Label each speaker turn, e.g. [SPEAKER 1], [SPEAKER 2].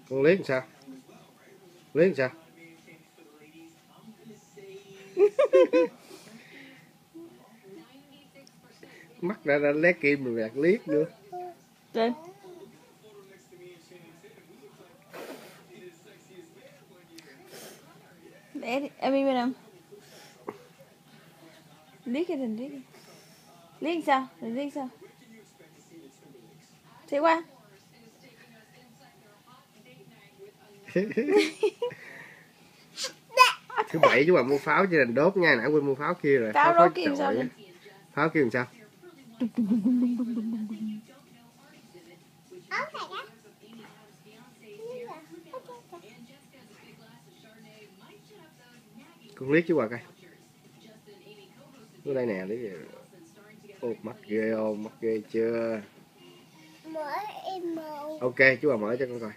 [SPEAKER 1] Con liếc làm sao? Liếc làm sao? Mắt đã lé kim rồi gạt liếc nữa.
[SPEAKER 2] Trên. Để đi. Em im bên nào. Liếc cái đừng liếc. Liếc sao? Đừng liếc sao? Đi qua.
[SPEAKER 1] Thứ bảy chú bà mua pháo cho đành đốt nha, nãy quên mua pháo kia rồi.
[SPEAKER 2] Pháo đốt kia sao?
[SPEAKER 1] Pháo kia làm sao? Con liếc chú bà coi. Ở đây nè, liếc kìa. Ô, mắt ghê không? Mắt ghê chưa? Ok, chú bà mở cho con coi.